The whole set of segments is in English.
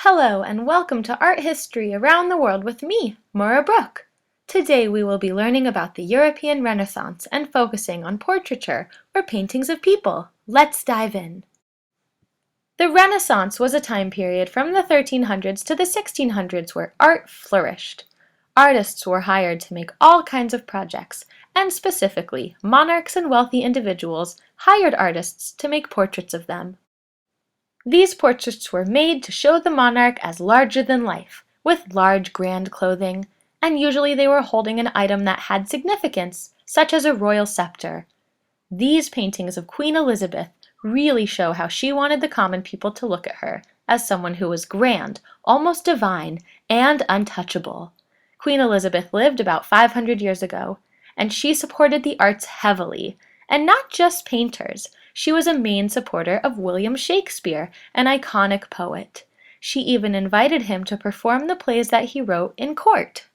Hello and welcome to Art History Around the World with me, Maura Brooke. Today we will be learning about the European Renaissance and focusing on portraiture or paintings of people. Let's dive in. The Renaissance was a time period from the 1300s to the 1600s where art flourished. Artists were hired to make all kinds of projects, and specifically, monarchs and wealthy individuals hired artists to make portraits of them. These portraits were made to show the monarch as larger than life, with large grand clothing, and usually they were holding an item that had significance, such as a royal scepter. These paintings of Queen Elizabeth really show how she wanted the common people to look at her as someone who was grand, almost divine, and untouchable. Queen Elizabeth lived about 500 years ago, and she supported the arts heavily, and not just painters. She was a main supporter of William Shakespeare, an iconic poet. She even invited him to perform the plays that he wrote in court.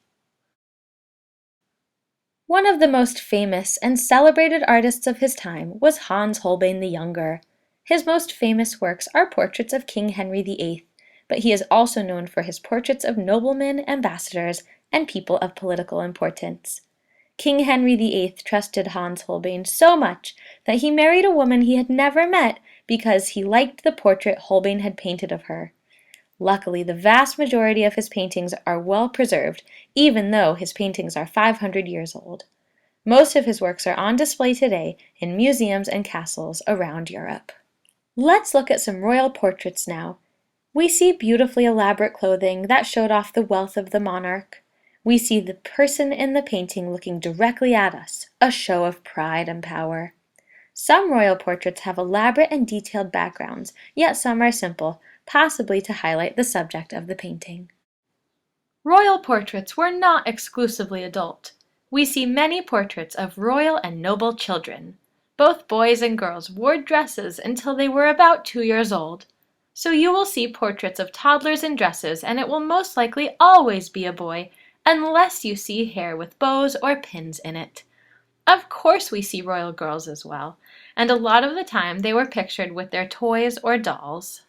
One of the most famous and celebrated artists of his time was Hans Holbein the Younger. His most famous works are portraits of King Henry VIII, but he is also known for his portraits of noblemen, ambassadors, and people of political importance. King Henry VIII trusted Hans Holbein so much that he married a woman he had never met because he liked the portrait Holbein had painted of her. Luckily, the vast majority of his paintings are well preserved, even though his paintings are 500 years old. Most of his works are on display today in museums and castles around Europe. Let's look at some royal portraits now. We see beautifully elaborate clothing that showed off the wealth of the monarch. We see the person in the painting looking directly at us, a show of pride and power. Some royal portraits have elaborate and detailed backgrounds, yet some are simple, possibly to highlight the subject of the painting. Royal portraits were not exclusively adult. We see many portraits of royal and noble children. Both boys and girls wore dresses until they were about 2 years old. So you will see portraits of toddlers in dresses, and it will most likely always be a boy, unless you see hair with bows or pins in it. Of course we see royal girls as well, and a lot of the time they were pictured with their toys or dolls.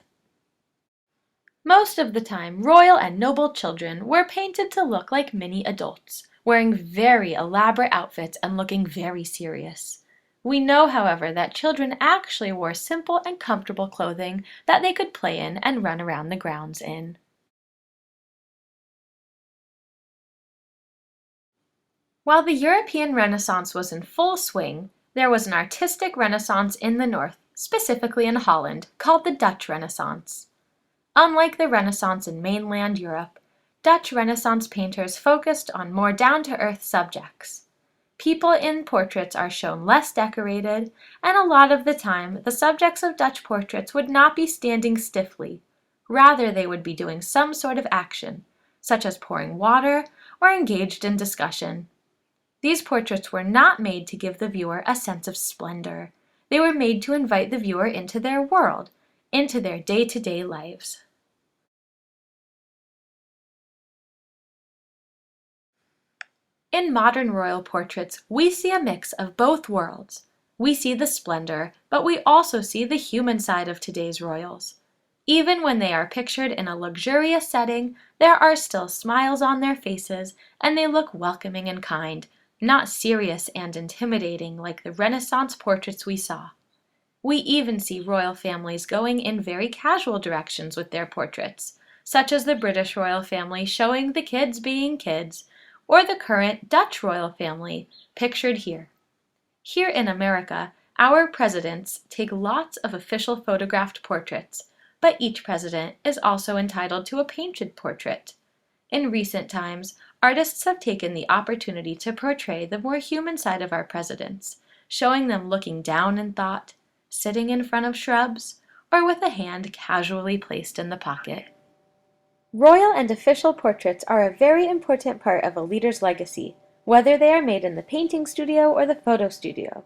Most of the time, royal and noble children were painted to look like mini adults, wearing very elaborate outfits and looking very serious. We know, however, that children actually wore simple and comfortable clothing that they could play in and run around the grounds in. While the European Renaissance was in full swing, there was an artistic renaissance in the north, specifically in Holland, called the Dutch Renaissance. Unlike the Renaissance in mainland Europe, Dutch Renaissance painters focused on more down-to-earth subjects. People in portraits are shown less decorated, and a lot of the time, the subjects of Dutch portraits would not be standing stiffly. Rather, they would be doing some sort of action, such as pouring water or engaged in discussion. These portraits were not made to give the viewer a sense of splendor. They were made to invite the viewer into their world, into their day-to-day lives. In modern royal portraits, we see a mix of both worlds. We see the splendor, but we also see the human side of today's royals. Even when they are pictured in a luxurious setting, there are still smiles on their faces, and they look welcoming and kind, not serious and intimidating like the Renaissance portraits we saw. We even see royal families going in very casual directions with their portraits, such as the British royal family showing the kids being kids, or the current Dutch royal family, pictured here. Here in America, our presidents take lots of official photographed portraits, but each president is also entitled to a painted portrait. In recent times, artists have taken the opportunity to portray the more human side of our presidents, showing them looking down in thought, sitting in front of shrubs, or with a hand casually placed in the pocket. Royal and official portraits are a very important part of a leader's legacy, whether they are made in the painting studio or the photo studio.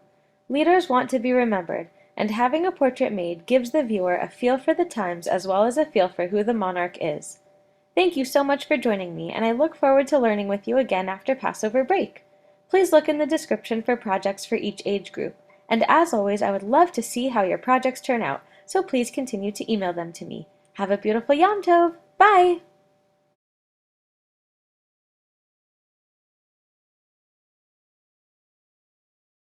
Leaders want to be remembered, and having a portrait made gives the viewer a feel for the times as well as a feel for who the monarch is. Thank you so much for joining me, and I look forward to learning with you again after Passover break. Please look in the description for projects for each age group, and as always, I would love to see how your projects turn out, so please continue to email them to me. Have a beautiful Yom Tov! Bye!